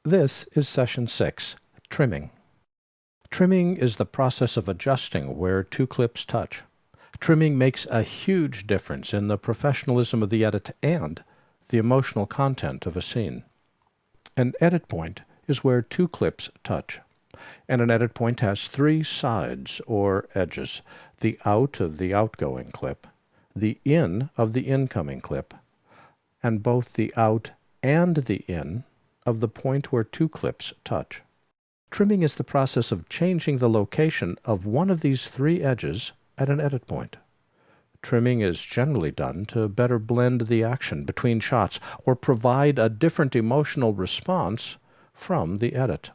This is Session 6, Trimming. Trimming is the process of adjusting where two clips touch. Trimming makes a huge difference in the professionalism of the edit and the emotional content of a scene. An edit point is where two clips touch, and an edit point has three sides or edges: the out of the outgoing clip, the in of the incoming clip, and both the out and the in of the point where two clips touch. Trimming is the process of changing the location of one of these three edges at an edit point. Trimming is generally done to better blend the action between shots or provide a different emotional response from the edit.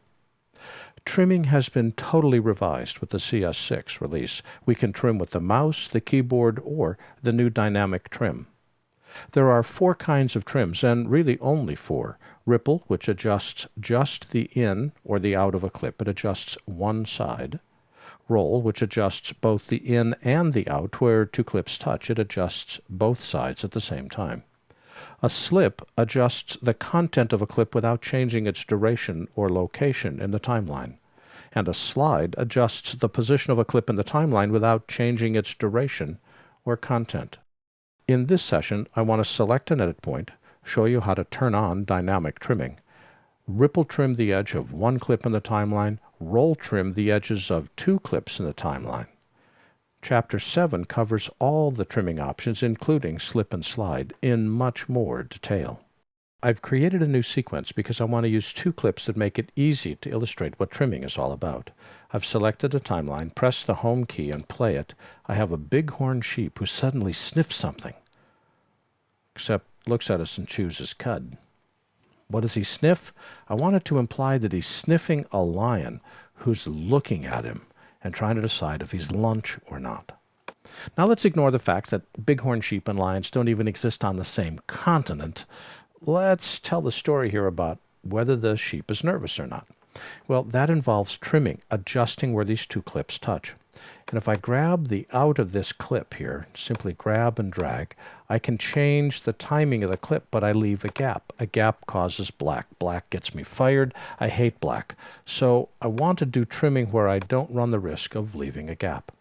Trimming has been totally revised with the CS6 release. We can trim with the mouse, the keyboard, or the new dynamic trim. There are four kinds of trims, and really only four. Ripple, which adjusts just the in or the out of a clip. It adjusts one side. Roll, which adjusts both the in and the out where two clips touch. It adjusts both sides at the same time. A slip adjusts the content of a clip without changing its duration or location in the timeline. And a slide adjusts the position of a clip in the timeline without changing its duration or content. In this session, I want to select an edit point, show you how to turn on dynamic trimming, ripple trim the edge of one clip in the timeline, roll trim the edges of two clips in the timeline. Chapter 7 covers all the trimming options, including slip and slide, in much more detail. I've created a new sequence because I want to use two clips that make it easy to illustrate what trimming is all about. I've selected a timeline, pressed the home key, and play it. I have a bighorn sheep who suddenly sniffs something, except looks at us and chews his cud. What does he sniff? I wanted to imply that he's sniffing a lion who's looking at him and trying to decide if he's lunch or not. Now let's ignore the fact that bighorn sheep and lions don't even exist on the same continent. Let's tell the story here about whether the sheep is nervous or not. Well, that involves trimming, adjusting where these two clips touch. And if I grab the out of this clip here, simply grab and drag, I can change the timing of the clip, but I leave a gap. A gap causes black. Black gets me fired. I hate black. So I want to do trimming where I don't run the risk of leaving a gap.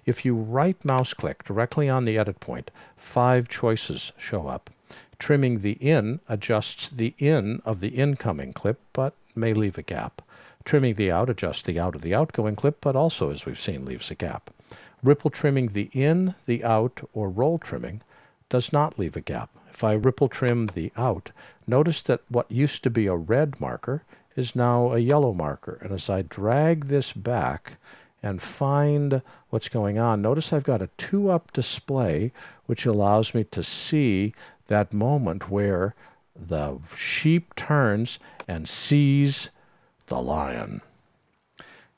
If you right mouse click directly on the edit point, 5 choices show up. Trimming the in adjusts the in of the incoming clip, but may leave a gap. Trimming the out adjusts the out of the outgoing clip, but also, as we've seen, leaves a gap. Ripple trimming the in, the out, or roll trimming does not leave a gap. If I ripple trim the out, notice that what used to be a red marker is now a yellow marker. And as I drag this back and find what's going on, notice I've got a 2-up display, which allows me to see that moment where the sheep turns and sees the lion.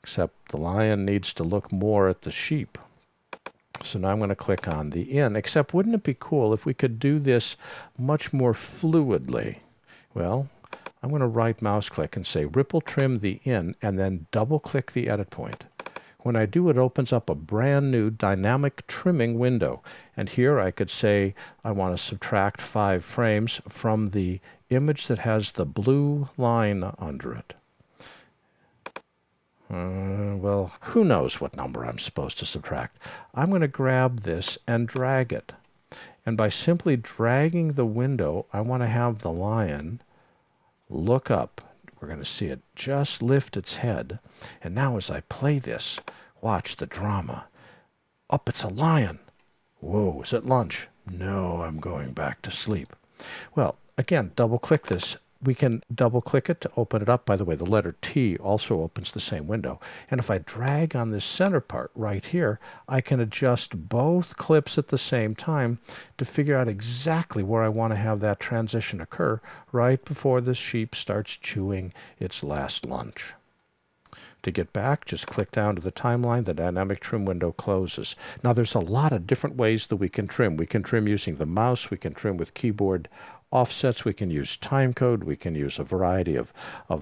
Except the lion needs to look more at the sheep. So now I'm going to click on the in, except wouldn't it be cool if we could do this much more fluidly? Well, I'm going to right mouse click and say ripple trim the in, and then double click the edit point. When I do, it opens up a brand new dynamic trimming window. And here I could say I want to subtract 5 frames from the image that has the blue line under it. Well, who knows what number I'm supposed to subtract. I'm going to grab this and drag it. And by simply dragging the window, I want to have the lion look up. We're going to see it just lift its head. And now as I play this, watch the drama. Up, it's a lion. Whoa, is it lunch? No, I'm going back to sleep. Well, again, double-click this. We can double-click it to open it up. By the way, the letter T also opens the same window. And if I drag on this center part right here, I can adjust both clips at the same time to figure out exactly where I want to have that transition occur right before the sheep starts chewing its last lunch. To get back, just click down to the timeline. The dynamic trim window closes. Now, there's a lot of different ways that we can trim. We can trim using the mouse. We can trim with keyboard offsets. We can use timecode. We can use a variety of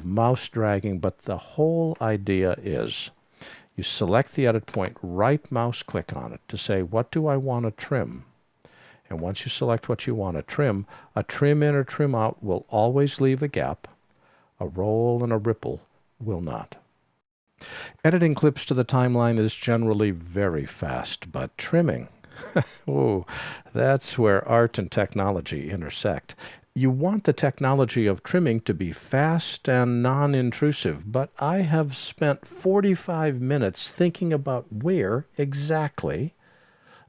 mouse dragging. But the whole idea is you select the edit point, right mouse click on it to say, what do I want to trim? And once you select what you want to trim, a trim in or trim out will always leave a gap. A roll and a ripple will not. Editing clips to the timeline is generally very fast, but trimming, oh, that's where art and technology intersect. You want the technology of trimming to be fast and non-intrusive, but I have spent 45 minutes thinking about where exactly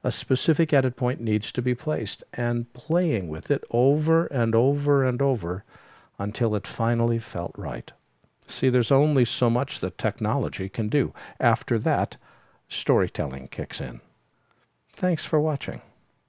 a specific edit point needs to be placed and playing with it over and over and over until it finally felt right. See, there's only so much that technology can do. After that, storytelling kicks in. Thanks for watching.